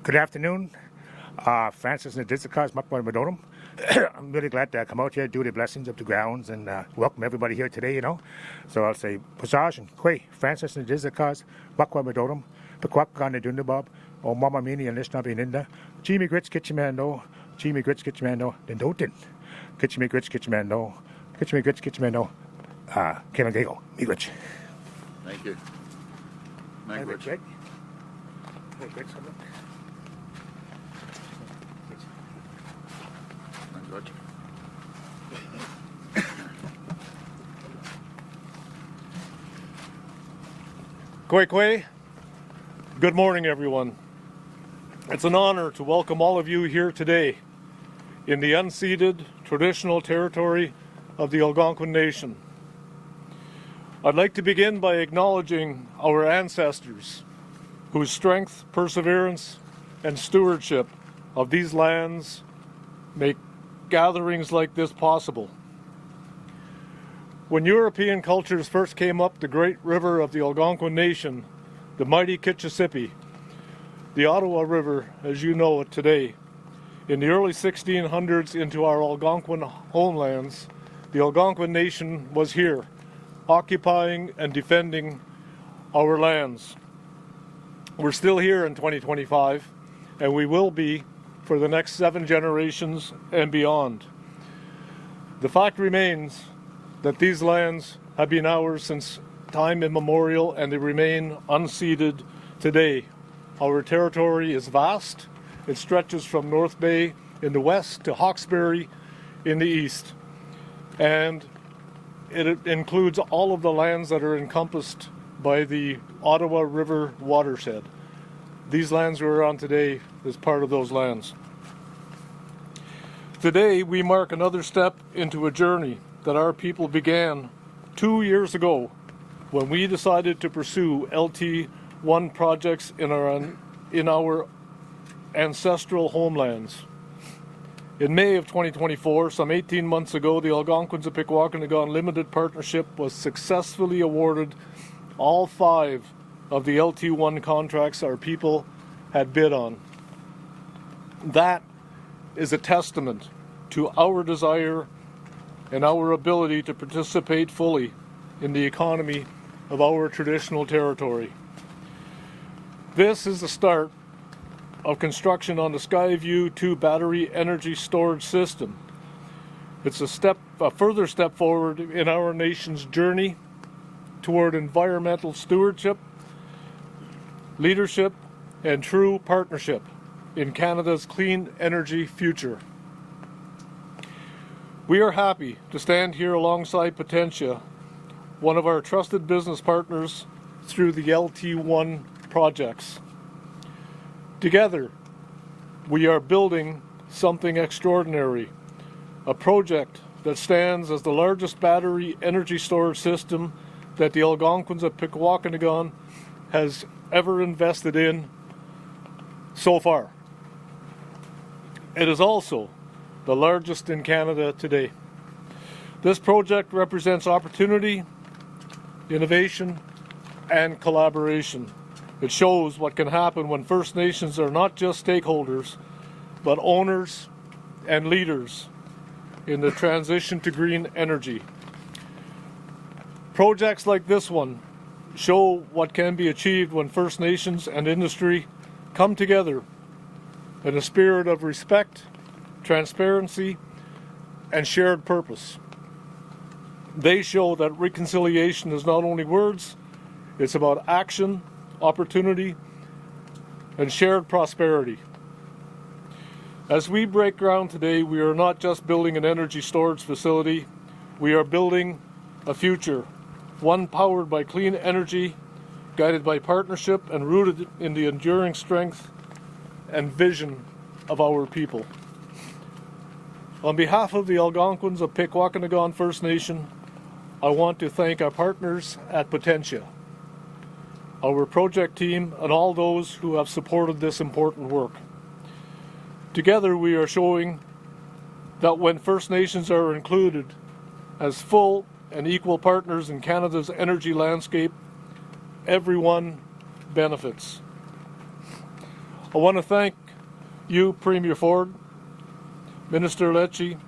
Good afternoon, Francis and the District I'm really glad to come out here, do the blessings of the grounds, and welcome everybody here today, So I'll say, Passage and Quay, Francis and the District Makwa Madorum, Pequakan and Dundabob, or Mama Mini and Lishna Beninda, Jimmy Grits Kitchimano, Jimmy Grits Kitchimano, then Dotin, Kitchimi Grits Kitchimano, Kitchimi Grits Kitchimano, Kenagego, Migrich. Thank you. Migrich. Kway. Good morning, everyone. It's an honor to welcome all of you here today in the unceded traditional territory of the Algonquin Nation. I'd like to begin by acknowledging our ancestors whose strength, perseverance, and stewardship of these lands make gatherings like this possible. When European cultures first came up the great river of the Algonquin Nation, the mighty Kitchissippi, the Ottawa River as you know it today, in the early 1600s into our Algonquin homelands, the Algonquin Nation was here, occupying and defending our lands. We're still here in 2025, and we will be for the next 7 generations and beyond. The fact remains that these lands have been ours since time immemorial, and they remain unceded today. Our territory is vast. It stretches from North Bay in the west to Hawkesbury in the east, and it includes all of the lands that are encompassed by the Ottawa River watershed. These lands we're on today is part of those lands. Today we mark another step into a journey that our people began 2 years ago when we decided to pursue LT1 projects in our ancestral homelands. In May of 2024, some 18 months ago, the Algonquins of Pikwakanagan Limited Partnership was successfully awarded all 5 of the LT1 contracts our people had bid on. That is a testament to our desire and our ability to participate fully in the economy of our traditional territory. This is the start of construction on the Skyview 2 battery energy storage system. It's a further step forward in our nation's journey toward environmental stewardship, leadership, and true partnership in Canada's clean energy future. We are happy to stand here alongside Potentia, one of our trusted business partners through the LT1 projects. Together, we are building something extraordinary, a project that stands as the largest battery energy storage system that the Algonquins of Pikwakanagan has ever invested in so far. It is also the largest in Canada today. This project represents opportunity, innovation, and collaboration. It shows what can happen when First Nations are not just stakeholders, but owners and leaders in the transition to green energy. Projects like this one show what can be achieved when First Nations and industry come together in a spirit of respect, transparency, and shared purpose. They show that reconciliation is not only words, it's about action, opportunity, and shared prosperity. As we break ground today, we are not just building an energy storage facility, we are building a future, one powered by clean energy, guided by partnership, and rooted in the enduring strength and vision of our people. On behalf of the Algonquins of Pikwakanagan First Nation, I want to thank our partners at Potentia, our project team, and all those who have supported this important work. Together we are showing that when First Nations are included as full and equal partners in Canada's energy landscape, everyone benefits. I want to thank you, Premier Ford, Minister Lecce,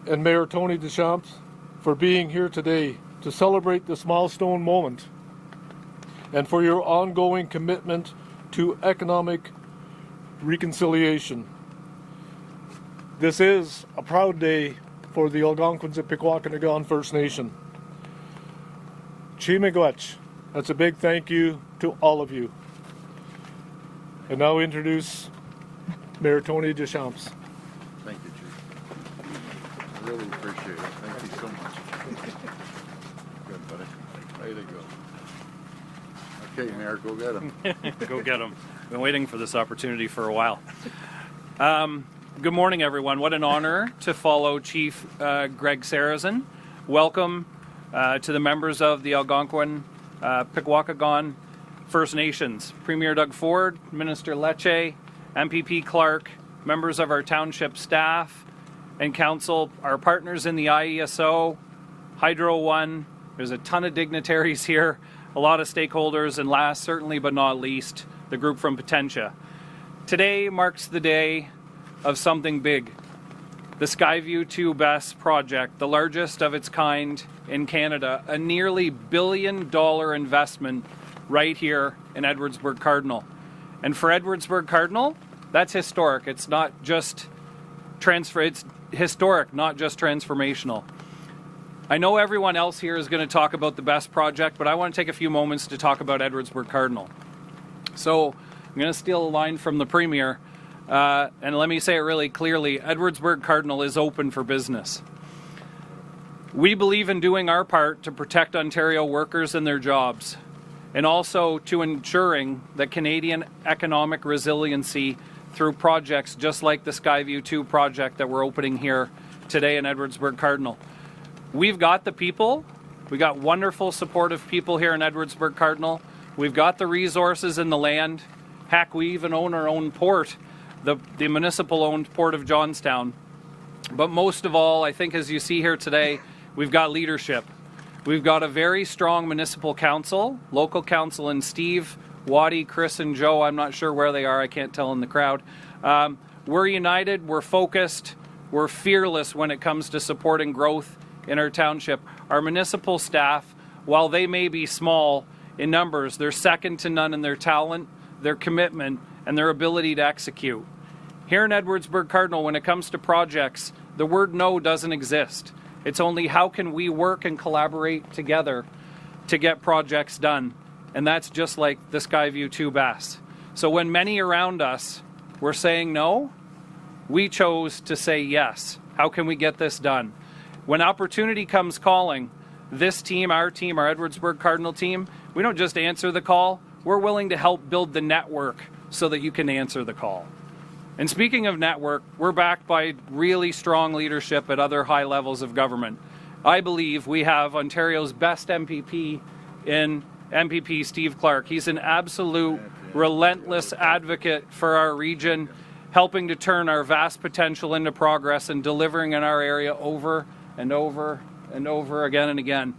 and Mayor Tony Deschamps for being here today to celebrate this milestone moment and for your ongoing commitment to economic reconciliation. This is a proud day for the Algonquins of Pikwakanagan First Nation. Chimigwech. That's a big thank you to all of you. And now introduce Mayor Tony Deschamps. Thank you, Chief. I really appreciate it. Thank you so much. Good, buddy. Way to go. Okay, Mayor, go get him. Go get them. Been waiting for this opportunity for a while. Good morning, everyone. What an honor to follow Chief Greg Sarrazin. Welcome to the members of the Algonquin Pikwakanagan First Nations. Premier Doug Ford, Minister Lecce, MPP Clark, members of our township staff and council, our partners in the IESO, Hydro One. There's a ton of dignitaries here, a lot of stakeholders, and last, certainly but not least, the group from Potentia. Today marks the day of something big. The Skyview 2 BESS project, the largest of its kind in Canada, a nearly $1 billion investment right here in Edwardsburg Cardinal. And for Edwardsburg Cardinal, that's historic. It's not just it's historic, not just transformational. I know everyone else here is going to talk about the BESS project, but I want to take a few moments to talk about Edwardsburg Cardinal. So I'm going to steal a line from the Premier, and let me say it really clearly. Edwardsburg Cardinal is open for business. We believe in doing our part to protect Ontario workers and their jobs, and also to ensuring that Canadian economic resiliency through projects just like the Skyview 2 project that we're opening here today in Edwardsburg Cardinal. We've got the people. We got wonderful, supportive people here in Edwardsburg Cardinal. We've got the resources and the land. Heck, we even own our own port, the municipal-owned Port of Johnstown. But most of all, I think as you see here today, we've got leadership. We've got a very strong municipal council, local council, and Steve, Waddy, Chris, and Joe, I'm not sure where they are, I can't tell in the crowd. We're united, we're focused, we're fearless when it comes to supporting growth in our township. Our municipal staff, while they may be small in numbers, they're second to none in their talent, their commitment, and their ability to execute. Here in Edwardsburg Cardinal, when it comes to projects, the word no doesn't exist. It's only how can we work and collaborate together to get projects done. And that's just like the Skyview 2 BESS. So when many around us were saying no, we chose to say yes. How can we get this done? When opportunity comes calling, this team, our Edwardsburg Cardinal team, we don't just answer the call, we're willing to help build the network so that you can answer the call. And speaking of network, we're backed by really strong leadership at other high levels of government. I believe we have Ontario's best MPP in MPP Steve Clark. He's an absolute relentless advocate for our region, helping to turn our vast potential into progress and delivering in our area over and over and over again and again.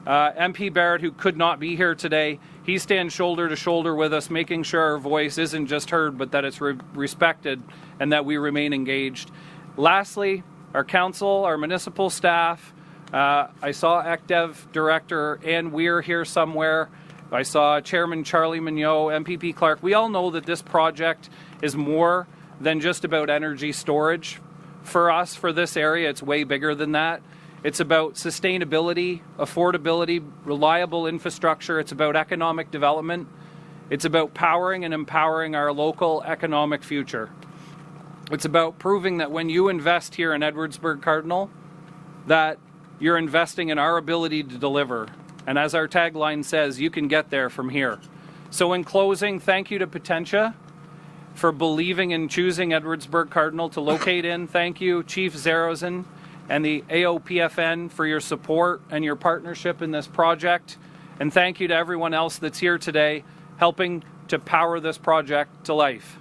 MP Barrett, who could not be here today, he stands shoulder to shoulder with us, making sure our voice isn't just heard, but that it's respected and that we remain engaged. Lastly, our council, our municipal staff. I saw ECDEV Director Ann Weir here somewhere. I saw Chairman Charlie Mignot, MPP Clark. We all know that this project is more than just about energy storage. For us, for this area, it's way bigger than that. It's about sustainability, affordability, reliable infrastructure. It's about economic development. It's about powering and empowering our local economic future. It's about proving that when you invest here in Edwardsburg Cardinal, that you're investing in our ability to deliver. And as our tagline says, you can get there from here. So in closing, thank you to Potentia for believing in choosing Edwardsburg Cardinal to locate in. Thank you, Chief Sarrazin and the AOPFN for your support and your partnership in this project. And thank you to everyone else that's here today helping to power this project to life.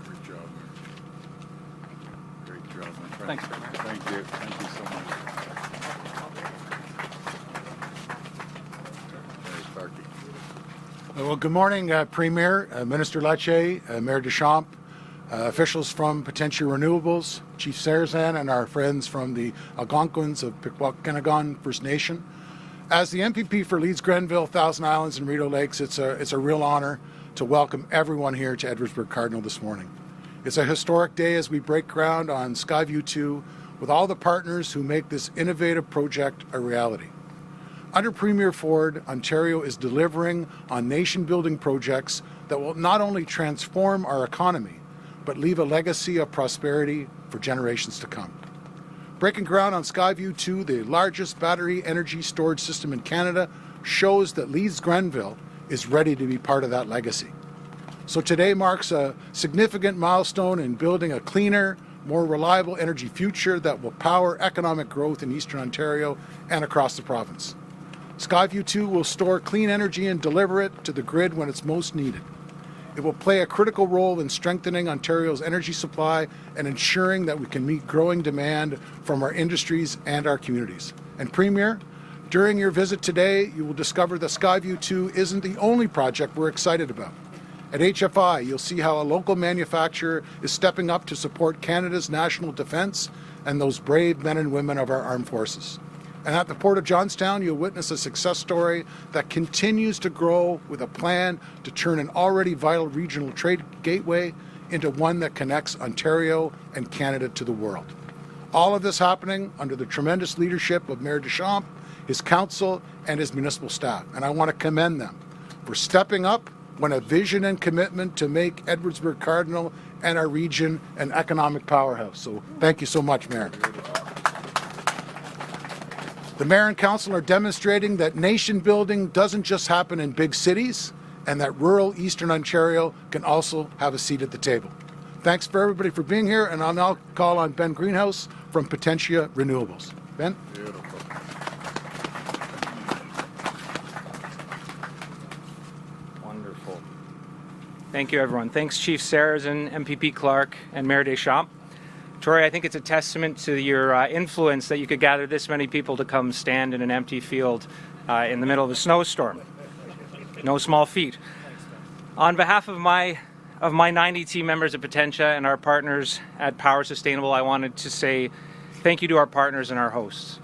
Great job, man. Great job, my friend. Thanks very much. Thank you. Thank you so much. Very Sparky. Well, good morning, Premier, Minister Lecce, Mayor Deschamps, officials from Potentia Renewables, Chief Sarazan, and our friends from the Algonquins of Pikwakanagan First Nation. As the MPP for Leeds Grenville, Thousand Islands, and Rideau Lakes, it's a real honor to welcome everyone here to Edwardsburg Cardinal this morning. It's a historic day as we break ground on Skyview 2 with all the partners who make this innovative project a reality. Under Premier Ford, Ontario is delivering on nation-building projects that will not only transform our economy, but leave a legacy of prosperity for generations to come. Breaking ground on Skyview 2, the largest battery energy storage system in Canada, shows that Leeds Grenville is ready to be part of that legacy. So today marks a significant milestone in building a cleaner, more reliable energy future that will power economic growth in Eastern Ontario and across the province. Skyview 2 will store clean energy and deliver it to the grid when it's most needed. It will play a critical role in strengthening Ontario's energy supply and ensuring that we can meet growing demand from our industries and our communities. And Premier, during your visit today, you will discover that Skyview 2 isn't the only project we're excited about. At HFI, you'll see how a local manufacturer is stepping up to support Canada's national defence and those brave men and women of our armed forces. And at the Port of Johnstown, you'll witness a success story that continues to grow with a plan to turn an already vital regional trade gateway into one that connects Ontario and Canada to the world. All of this happening under the tremendous leadership of Mayor Deschamps, his council, and his municipal staff. And I want to commend them for stepping up when a vision and commitment to make Edwardsburg Cardinal and our region an economic powerhouse. So thank you so much, Mayor. The Mayor and Council are demonstrating that nation building doesn't just happen in big cities and that rural Eastern Ontario can also have a seat at the table. Thanks for everybody for being here, and I'll now call on Ben Greenhouse from Potentia Renewables. Ben? Beautiful. Wonderful. Thank you, everyone. Thanks, Chief Sarazan, MPP Clark, and Mayor Deschamps. Troy, I think it's a testament to your influence that you could gather this many people to come stand in an empty field in the middle of a snowstorm. No small feat. On behalf of my 90 team members at Potentia and our partners at Power Sustainable, I wanted to say thank you to our partners and our hosts.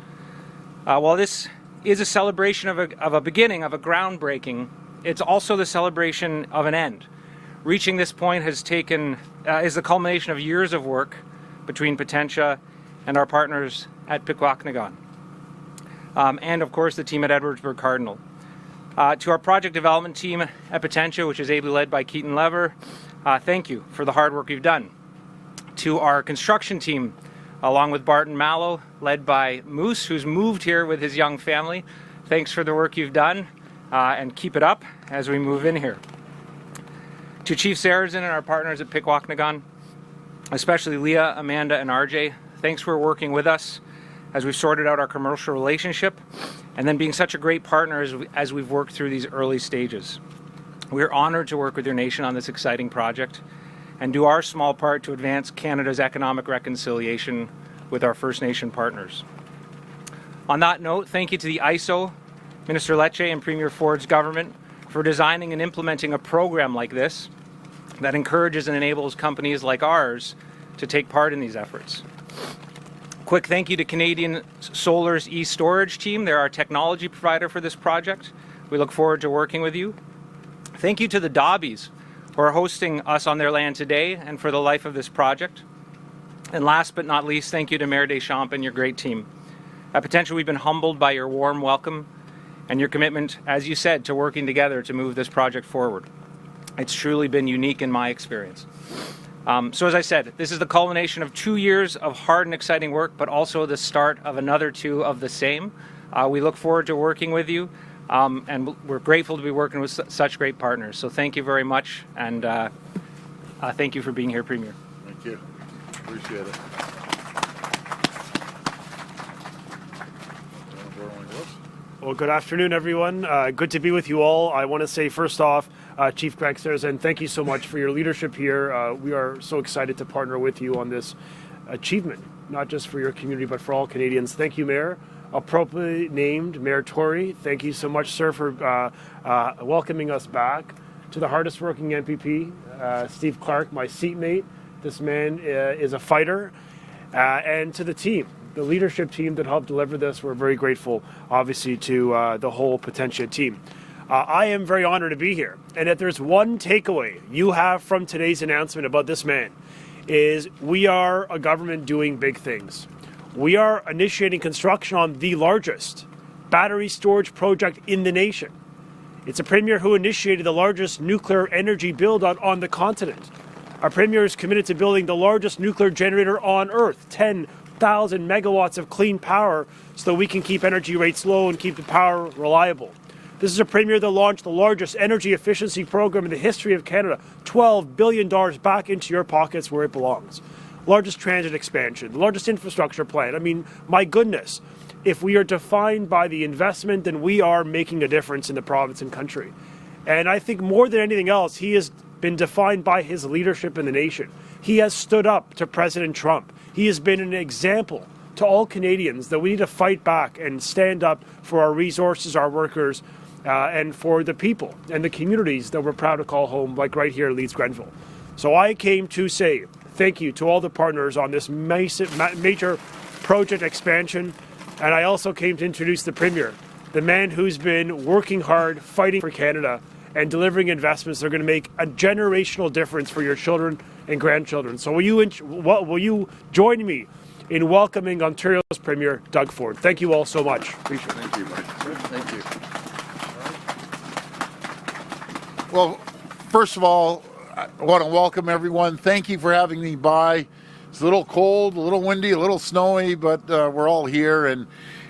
While this is a celebration of a beginning, of a groundbreaking, it's also the celebration of an end. Reaching this point is the culmination of years of work between Potentia and our partners at Pikwakanagan, and of course the team at Edwardsburg Cardinal. To our project development team at Potentia, which is ably led by Keaton Lever, thank you for the hard work you've done. To our construction team, along with Barton Mallow, led by Moose, who's moved here with his young family, thanks for the work you've done, and keep it up as we move in here. To Chief Sarazan and our partners at Pikwakanagan, especially Leah, Amanda, and RJ, thanks for working with us as we've sorted out our commercial relationship and then being such a great partner as we've worked through these early stages. We're honored to work with your nation on this exciting project and do our small part to advance Canada's economic reconciliation with our First Nation partners. On that note, thank you to the ISO, Minister Lecce, and Premier Ford's government for designing and implementing a program like this that encourages and enables companies like ours to take part in these efforts. Quick thank you to Canadian Solar's e-storage team. They're our technology provider for this project. We look forward to working with you. Thank you to the Dobbies who are hosting us on their land today and for the life of this project. And last but not least, thank you to Mayor Deschamps and your great team. At Potentia, we've been humbled by your warm welcome and your commitment, as you said, to working together to move this project forward. It's truly been unique in my experience. So as I said, this is the culmination of 2 years of hard and exciting work, but also the start of another 2 of the same. We look forward to working with you, and we're grateful to be working with such great partners. So thank you very much, and thank you for being here, Premier. Thank you. Appreciate it. Well, good afternoon, everyone. Good to be with you all. I want to say, first off, Chief Greg Sarazan, thank you so much for your leadership here. We are so excited to partner with you on this achievement, not just for your community, but for all Canadians. Thank you, Mayor. appropriately named Mayor Tory. Thank you so much, sir, for welcoming us back. To the hardest working MPP, Steve Clark, my seatmate. This man is a fighter. And to the team, the leadership team that helped deliver this, we're very grateful, obviously, to the whole Potentia team. I am very honored to be here. And if there's one takeaway you have from today's announcement about this man, is we are a government doing big things. We are initiating construction on the largest battery storage project in the nation. It's a premier who initiated the largest nuclear energy build-out on the continent. Our premier is committed to building the largest nuclear generator on Earth, 10,000 megawatts of clean power, so that we can keep energy rates low and keep the power reliable. This is a premier that launched the largest energy efficiency program in the history of Canada, $12 billion back into your pockets where it belongs. Largest transit expansion, the largest infrastructure plan. I mean, my goodness, if we are defined by the investment, then we are making a difference in the province and country. And I think more than anything else, he has been defined by his leadership in the nation. He has stood up to President Trump. He has been an example to all Canadians that we need to fight back and stand up for our resources, our workers, and for the people and the communities that we're proud to call home, like right here in Leeds Grenville. So I came to say thank you to all the partners on this major project expansion. And I also came to introduce the Premier, the man who's been working hard, fighting for Canada, and delivering investments that are going to make a generational difference for your children and grandchildren. So will you join me in welcoming Ontario's Premier, Doug Ford? Thank you all so much. Appreciate it. Thank you, Mike. Thank you. Well, first of all, I want to welcome everyone. Thank you for having me by. It's a little cold, a little windy, a little snowy, but we're all here.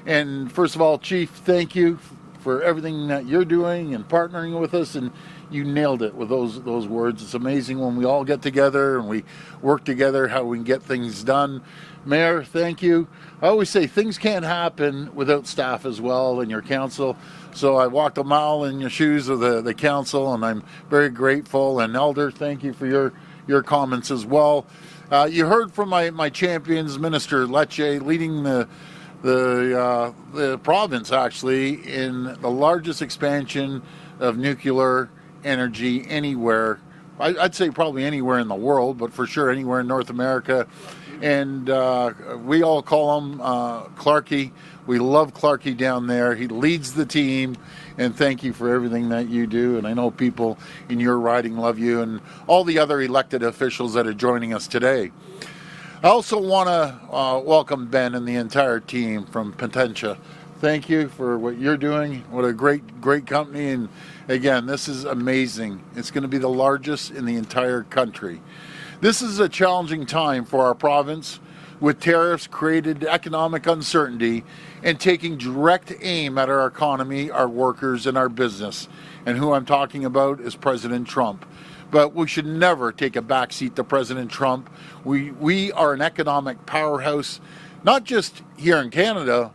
And first of all, Chief, thank you for everything that you're doing and partnering with us. And you nailed it with those words. It's amazing when we all get together and we work together how we can get things done. Mayor, thank you. I always say things can't happen without staff as well and your council. So I walked a mile in your shoes of the council, and I'm very grateful. And Elder, thank you for your comments as well. You heard from my champions, Minister Lecce, leading the province actually in the largest expansion of nuclear energy anywhere. I'd say probably anywhere in the world, but for sure anywhere in North America. And we all call him Clarky. We love Clarky down there. He leads the team, and thank you for everything that you do. And I know people in your riding love you, and all the other elected officials that are joining us today. I also want to welcome Ben and the entire team from Potentia. Thank you for what you're doing. What a great company. And again, this is amazing. It's going to be the largest in the entire country. This is a challenging time for our province, with tariffs created economic uncertainty and taking direct aim at our economy, our workers, and our business. And who I'm talking about is President Trump. But we should never take a backseat to President Trump. We are an economic powerhouse, not just here in Canada,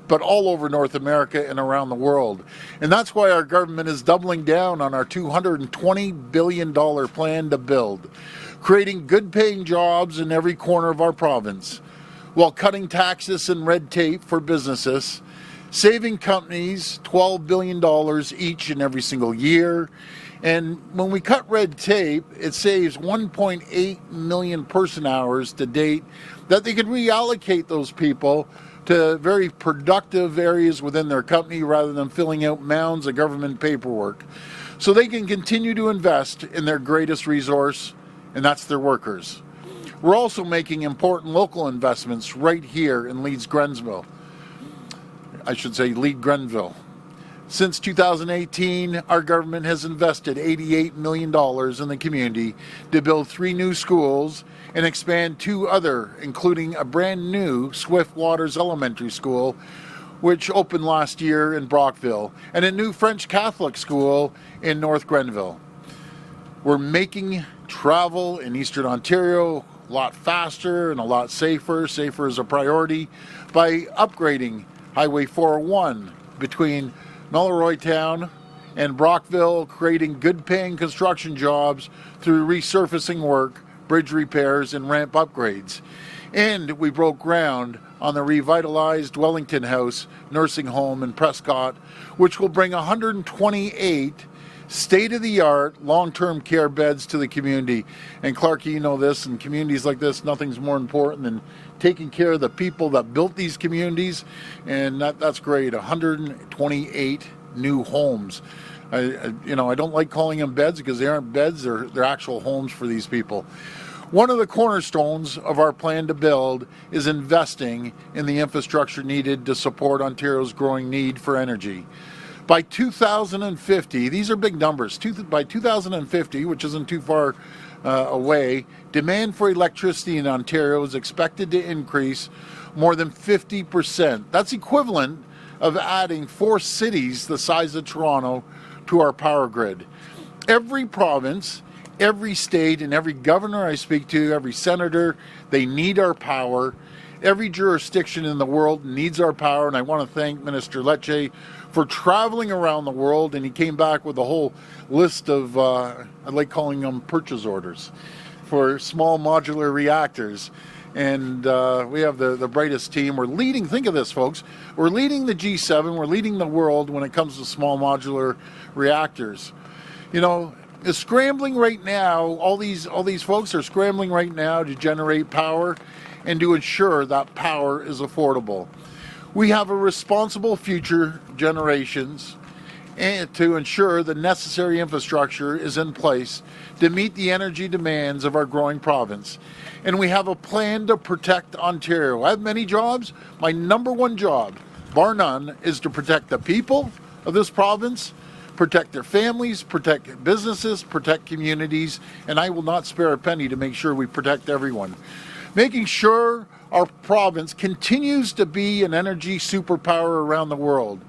but all over North America and around the world. And that's why our government is doubling down on our $220 billion plan to build, creating good-paying jobs in every corner of our province, while cutting taxes and red tape for businesses, saving companies $12 billion each and every single year. And when we cut red tape, it saves 1.8 million person hours to date that they could reallocate those people to very productive areas within their company rather than filling out mounds of government paperwork. So they can continue to invest in their greatest resource, and that's their workers. We're also making important local investments right here in Leeds Grenville. I should say Leeds Grenville. Since 2018, our government has invested $88 million in the community to build 3 new schools and expand 2 other, including a brand new Swift Waters Elementary School, which opened last year in Brockville, and a new French Catholic school in North Grenville. We're making travel in Eastern Ontario a lot faster and a lot safer. Safer is a priority by upgrading Highway 401 between Melleroy Town and Brockville, creating good-paying construction jobs through resurfacing work, bridge repairs, and ramp upgrades. And we broke ground on the revitalized Wellington House nursing home in Prescott, which will bring 128 state-of-the-art long-term care beds to the community. And Clark, you know this, in communities like this, nothing's more important than taking care of the people that built these communities, and that's great. 128 new homes. I don't like calling them beds because they aren't beds, they're actual homes for these people. One of the cornerstones of our plan to build is investing in the infrastructure needed to support Ontario's growing need for energy. By 2050, these are big numbers, by 2050, which isn't too far away, demand for electricity in Ontario is expected to increase more than 50%. That's equivalent of adding 4 cities the size of Toronto to our power grid. Every province, every state, and every governor I speak to, every senator, they need our power. Every jurisdiction in the world needs our power, and I want to thank Minister Lecce for traveling around the world, and he came back with a whole list of, I like calling them purchase orders, for small modular reactors. And we have the brightest team. We're leading, think of this, folks, we're leading the G7, we're leading the world when it comes to small modular reactors. You know, is scrambling right now, all these folks are scrambling right now to generate power and to ensure that power is affordable. We have a responsible future generations and to ensure the necessary infrastructure is in place to meet the energy demands of our growing province. And we have a plan to protect Ontario. I have many jobs. My number one job, bar none, is to protect the people of this province, protect their families, protect businesses, protect communities, and I will not spare a penny to make sure we protect everyone. Making sure our province continues to be an energy superpower around the world.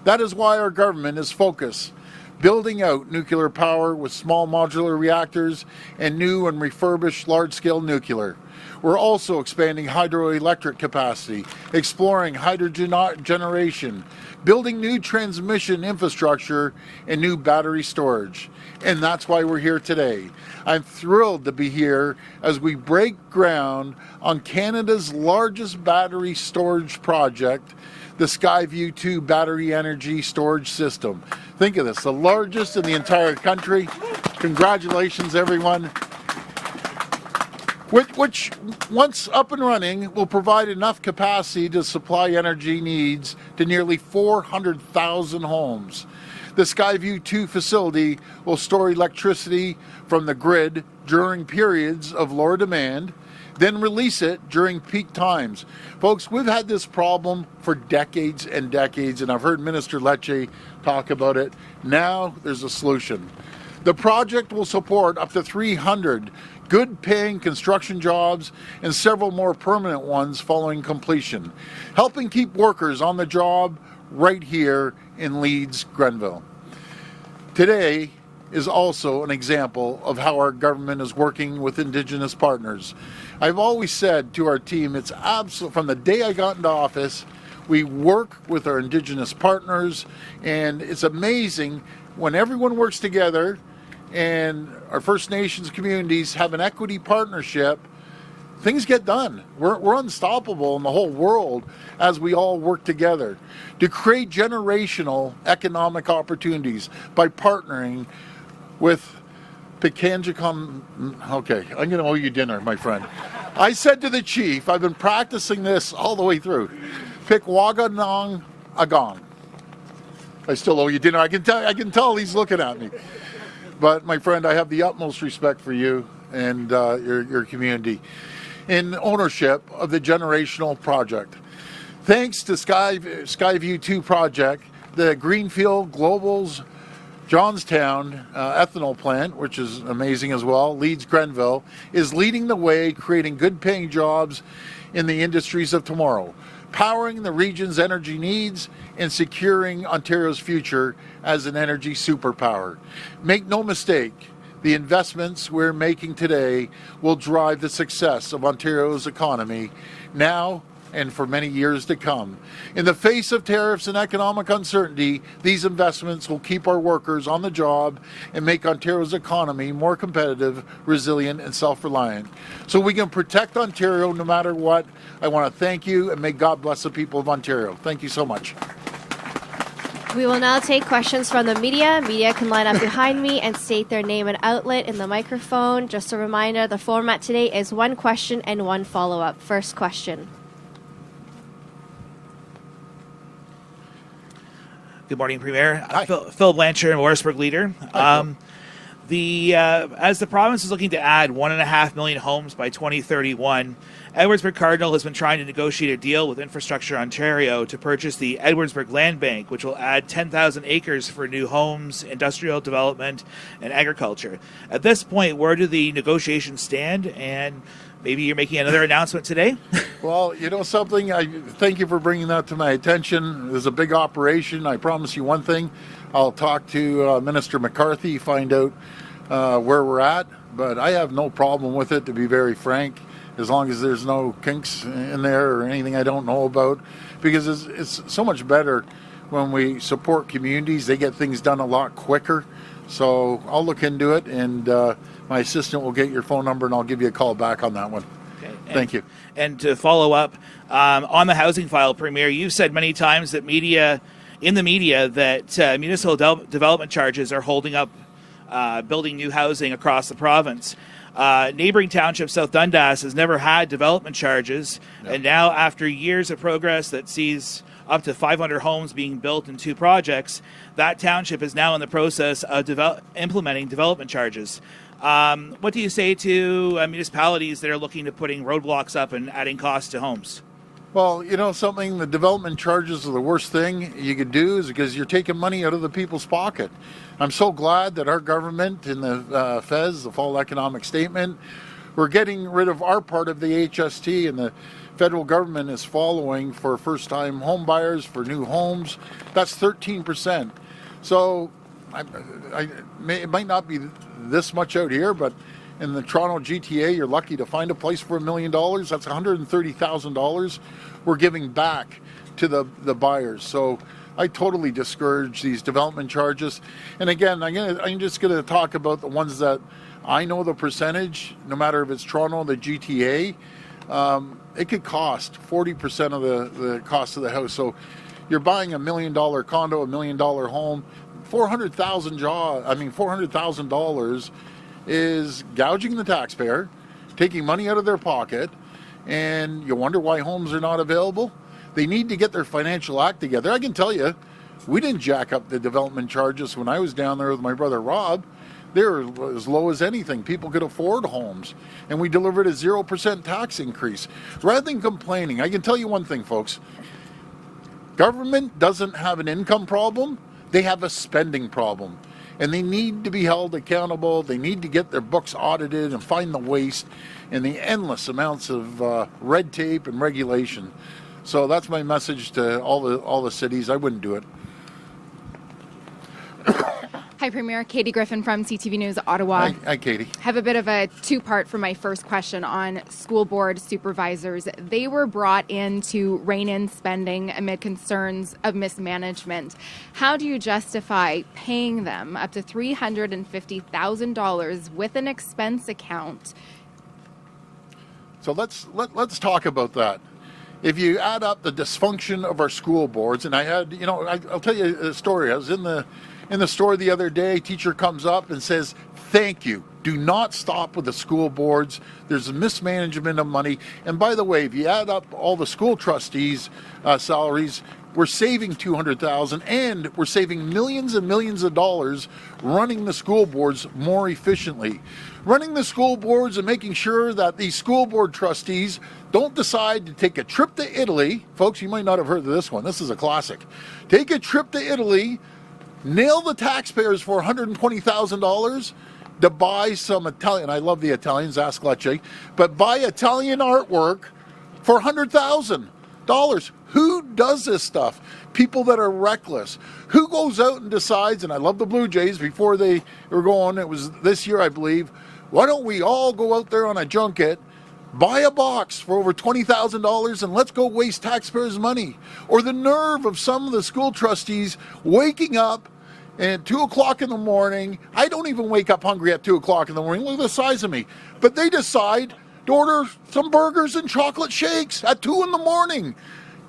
That is why our government is focused building out nuclear power with small modular reactors and new and refurbished large-scale nuclear. We're also expanding hydroelectric capacity, exploring hydrogen generation, building new transmission infrastructure, and new battery storage. And that's why we're here today. I'm thrilled to be here as we break ground on Canada's largest battery storage project, the Skyview 2 battery energy storage system. Think of this, the largest in the entire country. Congratulations, everyone. Which, once up and running, will provide enough capacity to supply energy needs to nearly 400,000 homes. The Skyview 2 facility will store electricity from the grid during periods of lower demand, then release it during peak times. Folks, we've had this problem for decades and decades, and I've heard Minister Lecce talk about it. Now there's a solution. The project will support up to 300 good-paying construction jobs and several more permanent ones following completion, helping keep workers on the job right here in Leeds, Grenville. Today is also an example of how our government is working with Indigenous partners. I've always said to our team, it's absolute, from the day I got into office, we work with our Indigenous partners, and it's amazing when everyone works together and our First Nations communities have an equity partnership, things get done. We're unstoppable in the whole world as we all work together to create generational economic opportunities by partnering with Pikanjikam. Okay, I'm going to owe you dinner, my friend. I said to the chief, I've been practicing this all the way through. Pikwaganong Agong. I still owe you dinner. I can tell he's looking at me. But my friend, I have the utmost respect for you and your community in ownership of the generational project. Thanks to Skyview 2 project, the Greenfield Global's Johnstown ethanol plant, which is amazing as well, Leeds Grenville, is leading the way, creating good-paying jobs in the industries of tomorrow, powering the region's energy needs and securing Ontario's future as an energy superpower. Make no mistake, the investments we're making today will drive the success of Ontario's economy now and for many years to come. In the face of tariffs and economic uncertainty, these investments will keep our workers on the job and make Ontario's economy more competitive, resilient, and self-reliant. So we can protect Ontario no matter what. I want to thank you, and may God bless the people of Ontario. Thank you so much. We will now take questions from the media. Media can line up behind me and state their name and outlet in the microphone. Just a reminder, the format today is one question and one follow-up. First question. Good morning, Premier. Phil Blanchard, Morrisburg Leader. As the province is looking to add 1.5 million homes by 2031, Edwardsburg Cardinal has been trying to negotiate a deal with Infrastructure Ontario to purchase the Edwardsburg Land Bank, which will add 10,000 acres for new homes, industrial development, and agriculture. At this point, where do the negotiations stand? And maybe you're making another announcement today? Well, you know something? I thank you for bringing that to my attention. There's a big operation. I promise you one thing. I'll talk to Minister McCarthy, find out where we're at. But I have no problem with it, to be very frank, as long as there's no kinks in there or anything I don't know about. Because it's so much better when we support communities. They get things done a lot quicker. So I'll look into it, and my assistant will get your phone number, and I'll give you a call back on that one. Okay. Thank you. And to follow up, on the housing file, Premier, you've said many times that in the media that municipal development charges are holding up building new housing across the province. Neighboring township South Dundas has never had development charges, and now after years of progress that sees up to 500 homes being built in 2 projects, that township is now in the process of implementing development charges. What do you say to municipalities that are looking to putting roadblocks up and adding costs to homes? Well, you know something, the development charges are the worst thing you could do, is because you're taking money out of the people's pocket. I'm so glad that our government in the FES, the Fall Economic Statement, we're getting rid of our part of the HST, and the federal government is following for first-time home buyers, for new homes. That's 13%. So it might not be this much out here, but in the Toronto GTA, you're lucky to find a place for $1 million. That's $130,000 we're giving back to the buyers. So I totally discourage these development charges. And again, I'm just going to talk about the ones that I know the percentage, no matter if it's Toronto or the GTA. It could cost 40% of the cost of the house. So you're buying $1 million condo, $1 million home, $400,000 is gouging the taxpayer, taking money out of their pocket, and you wonder why homes are not available. They need to get their financial act together. I can tell you, we didn't jack up the development charges when I was down there with my brother Rob. They were as low as anything. People could afford homes, and we delivered a 0% tax increase. Rather than complaining, I can tell you one thing, folks. Government doesn't have an income problem. They have a spending problem. And they need to be held accountable. They need to get their books audited and find the waste and the endless amounts of red tape and regulation. So that's my message to all the cities. I wouldn't do it. Hi, Premier. Katie Griffin from CTV News, Ottawa. Hi, Katie. I have a bit of a two-part for my first question on school board supervisors. They were brought in to rein in spending amid concerns of mismanagement. How do you justify paying them up to $350,000 with an expense account? So let's talk about that. If you add up the dysfunction of our school boards, and I'll tell you a story. I was in the store the other day. A teacher comes up and says, "Thank you. Do not stop with the school boards. There's a mismanagement of money." And by the way, if you add up all the school trustees' salaries, we're saving $200,000, and we're saving millions and millions of dollars running the school boards more efficiently. Running the school boards and making sure that these school board trustees don't decide to take a trip to Italy. Folks, you might not have heard of this one. This is a classic. Take a trip to Italy, nail the taxpayers for $120,000 to buy some Italian, I love the Italians, ask Lecce, but buy Italian artwork for $100,000. Who does this stuff? People that are reckless. Who goes out and decides, and I love the Blue Jays, before they were going, it was this year I believe, why don't we all go out there on a junket, buy a box for over $20,000 and let's go waste taxpayers' money. Or the nerve of some of the school trustees waking up at 2 o'clock in the morning. I don't even wake up hungry at 2 o'clock in the morning. Look at the size of me. But they decide to order some burgers and chocolate shakes at 2 in the morning.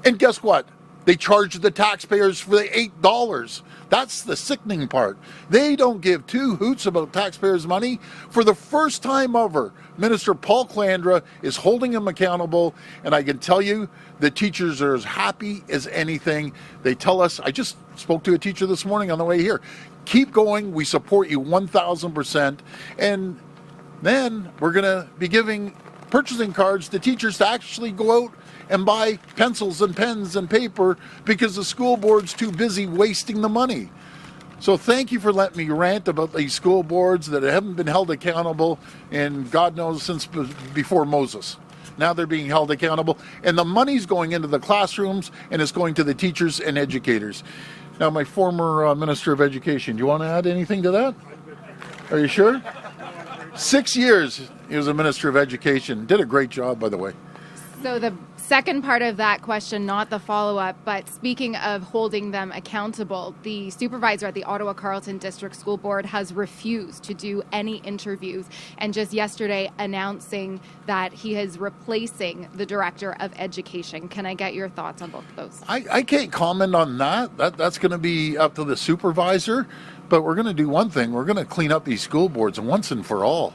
And guess what? They charge the taxpayers for the $8. That's the sickening part. They don't give two hoots about taxpayers' money. For the first time ever, Minister Paul Calandra is holding them accountable, and I can tell you the teachers are as happy as anything. They tell us, I just spoke to a teacher this morning on the way here, keep going, we support you 1,000%, and then we're going to be giving purchasing cards to teachers to actually go out and buy pencils and pens and paper because the school board's too busy wasting the money. So thank you for letting me rant about these school boards that haven't been held accountable, and God knows since before Moses. Now they're being held accountable, and the money's going into the classrooms and it's going to the teachers and educators. Now, my former Minister of Education, do you want to add anything to that? Are you sure? 6 years he was a Minister of Education. Did a great job, by the way. So the second part of that question, not the follow-up, but speaking of holding them accountable, the supervisor at the Ottawa Carleton District School Board has refused to do any interviews, and just yesterday announcing that he is replacing the Director of Education. Can I get your thoughts on both of those? I can't comment on that. That's going to be up to the supervisor, but we're going to do one thing. We're going to clean up these school boards once and for all.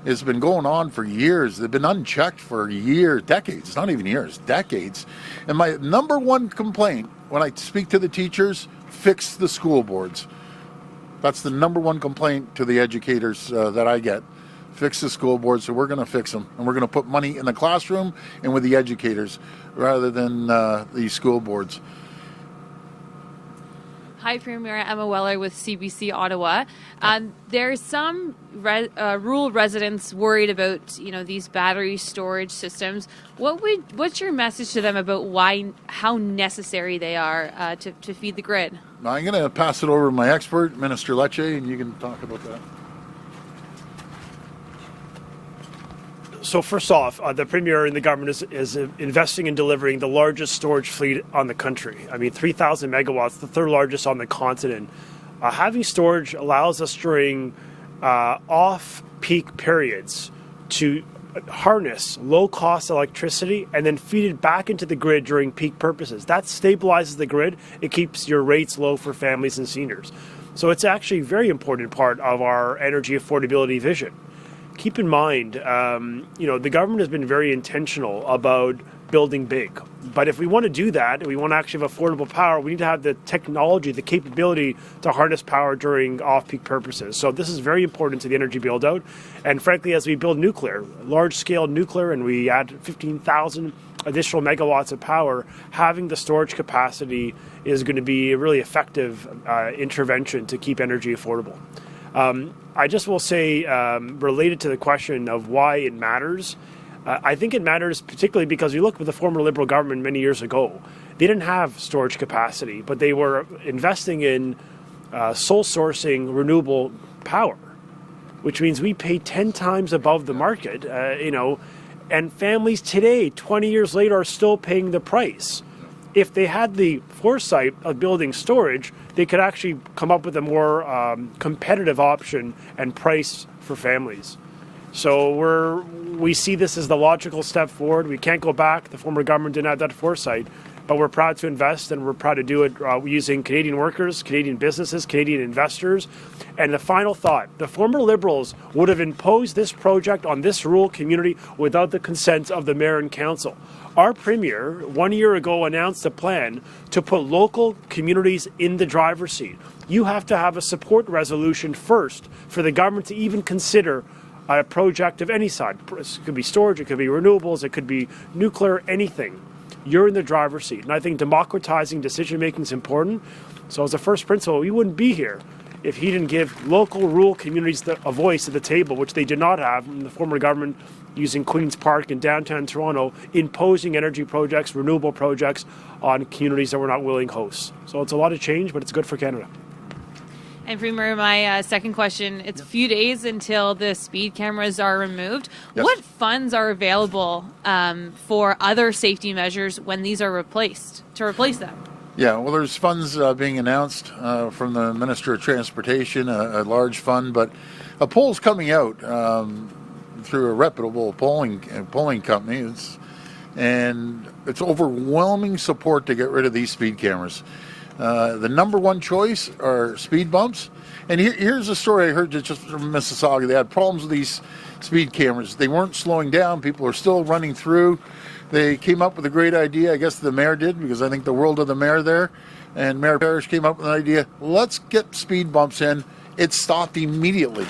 It's been going on for years. They've been unchecked for years, decades, not even years, decades. And my number one complaint when I speak to the teachers, fix the school boards. That's the number one complaint to the educators that I get. Fix the school boards, so we're going to fix them. And we're going to put money in the classroom and with the educators rather than the school boards. Hi, Premier Emma Weller with CBC Ottawa. There's some rural residents worried about, these battery storage systems. What's your message to them about how necessary they are to feed the grid? I'm going to pass it over to my expert, Minister Lecce, and you can talk about that. So first off, the Premier and the government is investing in delivering the largest storage fleet on the country. I mean, 3,000 megawatts, the third largest on the continent. Having storage allows us during off-peak periods to harness low-cost electricity and then feed it back into the grid during peak purposes. That stabilizes the grid. It keeps your rates low for families and seniors. So it's actually a very important part of our energy affordability vision. Keep in mind, the government has been very intentional about building big. But if we want to do that, and we want to actually have affordable power, we need to have the technology, the capability to harness power during off-peak purposes. So this is very important to the energy build-out. And frankly, as we build nuclear, large-scale nuclear, and we add 15,000 additional megawatts of power, having the storage capacity is going to be a really effective intervention to keep energy affordable. I just will say, related to the question of why it matters, I think it matters particularly because you look at the former Liberal government many years ago. They didn't have storage capacity, but they were investing in sole sourcing renewable power, which means we pay 10 times above the market, and families today, 20 years later, are still paying the price. If they had the foresight of building storage, they could actually come up with a more competitive option and price for families. So we see this as the logical step forward. We can't go back. The former government didn't have that foresight, but we're proud to invest, and we're proud to do it using Canadian workers, Canadian businesses, Canadian investors. And the final thought, the former Liberals would have imposed this project on this rural community without the consent of the mayor and council. Our Premier, 1 year ago, announced a plan to put local communities in the driver's seat. You have to have a support resolution first for the government to even consider a project of any side. It could be storage, it could be renewables, it could be nuclear, anything. You're in the driver's seat. And I think democratizing decision-making is important. So as a first principle, we wouldn't be here if he didn't give local rural communities a voice at the table, which they did not have in the former government, using Queen's Park in downtown Toronto, imposing energy projects, renewable projects on communities that were not willing hosts. So it's a lot of change, but it's good for Canada. And Premier, my second question, it's a few days until the speed cameras are removed. Yes. What funds are available for other safety measures when these are replaced, to replace them? Yeah, well, there's funds being announced from the Minister of Transportation, a large fund, but a poll's coming out through a reputable polling company, and it's overwhelming support to get rid of these speed cameras. The number one choice are speed bumps. And here's a story I heard just from Mississauga. They had problems with these speed cameras. They weren't slowing down. People are still running through. They came up with a great idea. I guess the mayor did, because I think the world of the mayor there. And Mayor Parrish came up with an idea. Let's get speed bumps in. It stopped immediately.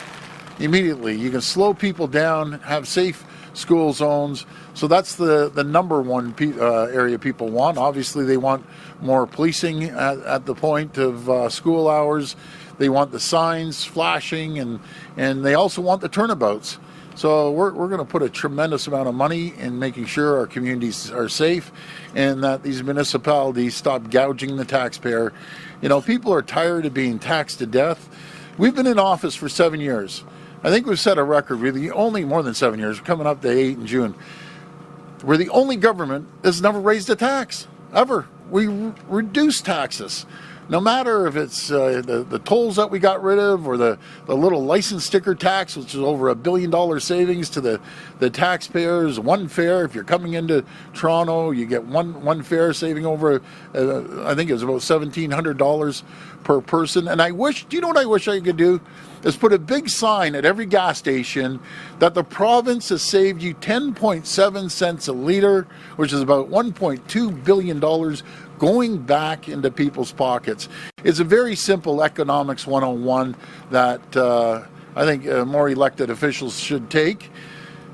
Immediately. You can slow people down, have safe school zones. So that's the number one area people want. Obviously, they want more policing at the point of school hours. They want the signs flashing, and they also want the turnabouts. So we're going to put a tremendous amount of money in making sure our communities are safe and that these municipalities stop gouging the taxpayer. You know, people are tired of being taxed to death. We've been in office for 7 years. I think we've set a record. We're the only, more than 7 years, coming up to 8 in June. We're the only government that's never raised a tax, ever. We reduce taxes. No matter if it's the tolls that we got rid of, or the little license sticker tax, which is over $1 billion savings to the taxpayers. One fare, if you're coming into Toronto, you get one fare saving over, I think it was about $1,700 per person. And do you know what I wish I could do? Is put a big sign at every gas station that the province has saved you 10.7 cents a litre, which is about $1.2 billion going back into people's pockets. It's a very simple economics 101 that I think more elected officials should take.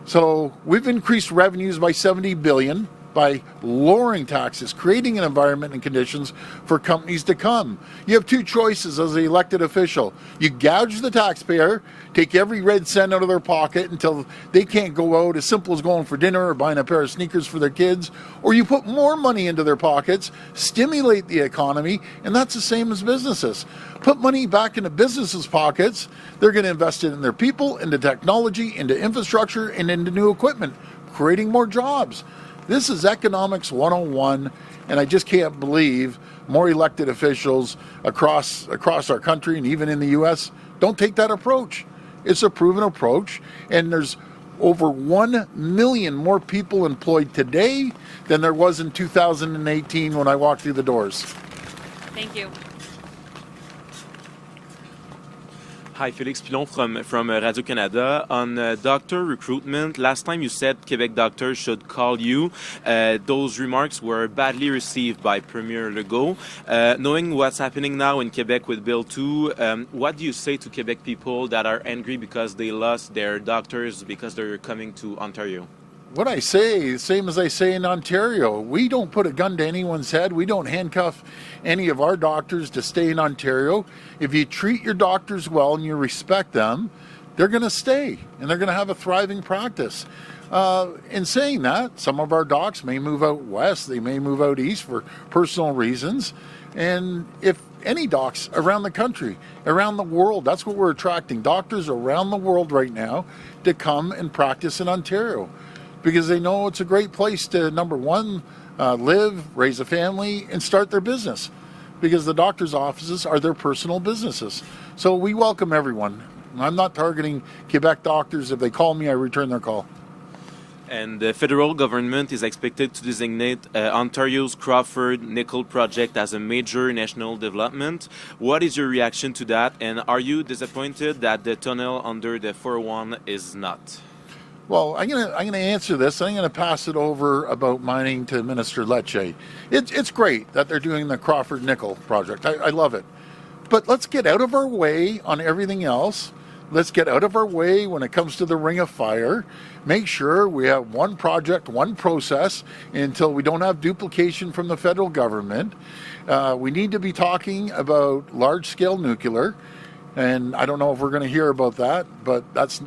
So we've increased revenues by $70 billion by lowering taxes, creating an environment and conditions for companies to come. You have two choices as an elected official. You gouge the taxpayer, take every red cent out of their pocket until they can't go out, as simple as going for dinner or buying a pair of sneakers for their kids, or you put more money into their pockets, stimulate the economy, and that's the same as businesses. Put money back into businesses' pockets, they're going to invest it in their people, into technology, into infrastructure, and into new equipment, creating more jobs. This is economics 101, and I just can't believe more elected officials across our country and even in the U.S. don't take that approach. It's a proven approach, and there's over 1 million more people employed today than there was in 2018 when I walked through the doors. Thank you. Hi, Félix Pilon from Radio-Canada. On doctor recruitment, last time you said Quebec doctors should call you. Those remarks were badly received by Premier Legault. Knowing what's happening now in Quebec with Bill 2, what do you say to Quebec people that are angry because they lost their doctors because they're coming to Ontario? What I say, same as I say in Ontario, we don't put a gun to anyone's head. We don't handcuff any of our doctors to stay in Ontario. If you treat your doctors well and you respect them, they're going to stay and they're going to have a thriving practice. In saying that, some of our docs may move out west, they may move out east for personal reasons. And if any docs around the country, around the world, that's what we're attracting, doctors around the world right now to come and practice in Ontario. Because they know it's a great place to, number one, live, raise a family, and start their business. Because the doctor's offices are their personal businesses. So we welcome everyone. I'm not targeting Quebec doctors. If they call me, I return their call. And the federal government is expected to designate Ontario's Crawford Nickel project as a major national development. What is your reaction to that? And are you disappointed that the tunnel under the 401 is not? Well, I'm gonna answer this. I'm gonna pass it over about mining to Minister Lecce. It's great that they're doing the Crawford Nickel project. I love it. But let's get out of our way on everything else. Let's get out of our way when it comes to the Ring of Fire. Make sure we have one project, one process until we don't have duplication from the federal government. We need to be talking about large-scale nuclear. And I don't know if we're going to hear about that, but that's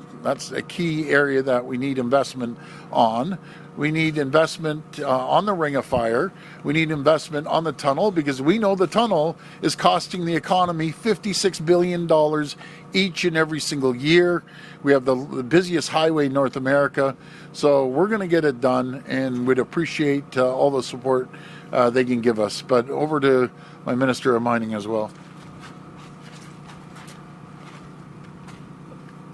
a key area that we need investment on. We need investment on the Ring of Fire. We need investment on the tunnel, because we know the tunnel is costing the economy $56 billion each and every single year. We have the busiest highway in North America. So we're going to get it done, and we'd appreciate all the support they can give us. But over to my Minister of Mining as well.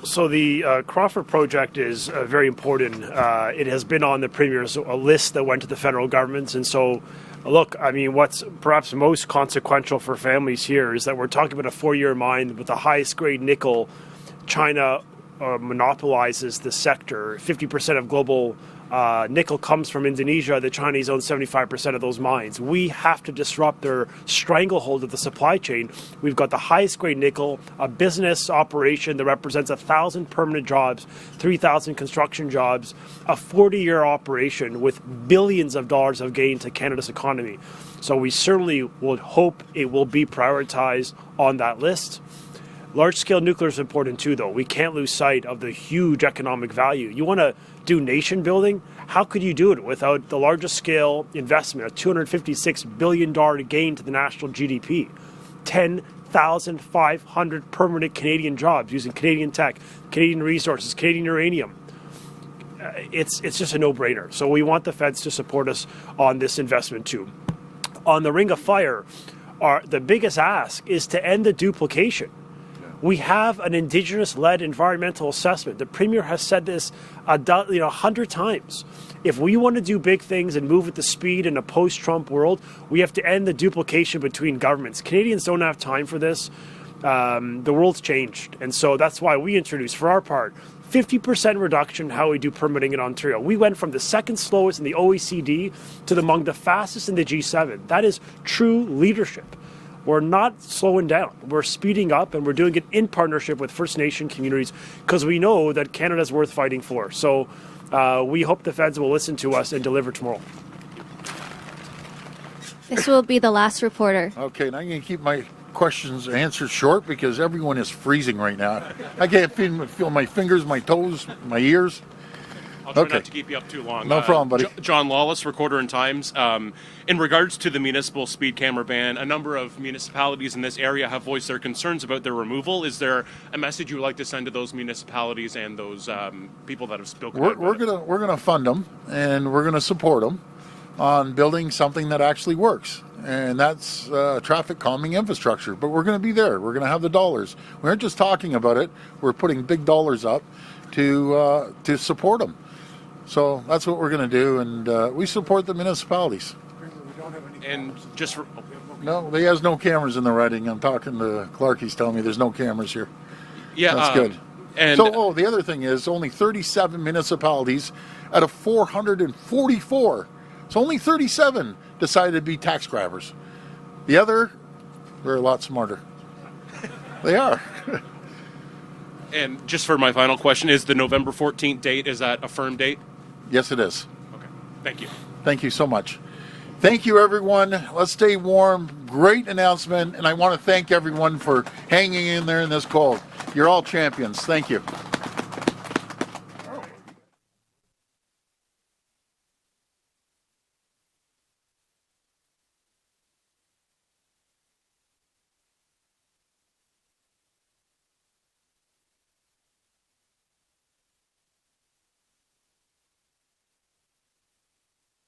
So the Crawford project is very important. It has been on the Premier's list that went to the federal governments. And so, look, I mean, what's perhaps most consequential for families here is that we're talking about a 4-year mine with the highest grade nickel. China monopolizes the sector. 50% of global nickel comes from Indonesia. The Chinese own 75% of those mines. We have to disrupt their stranglehold of the supply chain. We've got the highest grade nickel, a business operation that represents 1,000 permanent jobs, 3,000 construction jobs, a 40-year operation with billions of dollars of gain to Canada's economy. So we certainly would hope it will be prioritized on that list. Large-scale nuclear is important too, though. We can't lose sight of the huge economic value. You want to do nation building? How could you do it without the largest scale investment, a $256 billion gain to the national GDP, 10,500 permanent Canadian jobs using Canadian tech, Canadian resources, Canadian uranium? It's just a no-brainer. So we want the feds to support us on this investment too. On the Ring of Fire, the biggest ask is to end the duplication. We have an Indigenous-led environmental assessment. The Premier has said this 100 times. If we want to do big things and move at the speed in a post-Trump world, we have to end the duplication between governments. Canadians don't have time for this. The world's changed. And so that's why we introduced, for our part, 50% reduction in how we do permitting in Ontario. We went from the second slowest in the OECD to among the fastest in the G7. That is true leadership. We're not slowing down. We're speeding up, and we're doing it in partnership with First Nation communities, because we know that Canada's worth fighting for. So we hope the feds will listen to us and deliver tomorrow. This will be the last reporter. Okay, now I'm going to keep my questions and answers short, because everyone is freezing right now. I can't feel my fingers, my toes, my ears. I'll try not to keep you up too long. No problem, buddy. John Lawless, Recorder and Times. In regards to the municipal speed camera ban, a number of municipalities in this area have voiced their concerns about their removal. Is there a message you would like to send to those municipalities and those people that have spoken about it? We're gonna fund them, and we're gonna support them on building something that actually works, and that's traffic calming infrastructure. But we're going to be there. We're going to have the dollars. We aren't just talking about it. We're putting big dollars up to support them. So that's what we're going to do, and we support the municipalities. And just for, no, he has no cameras in the riding. I'm talking to Clark. He's telling me there's no cameras here. Yeah, that's good. And so, the other thing is only 37 municipalities out of 444. So only 37 decided to be tax grabbers. The other, they're a lot smarter. They are. And just for my final question, is the November 14th date, is that a firm date? Yes, it is. Okay. Thank you. Thank you so much. Thank you, everyone. Let's stay warm. Great announcement. And I want to thank everyone for hanging in there in this cold. You're all champions. Thank you.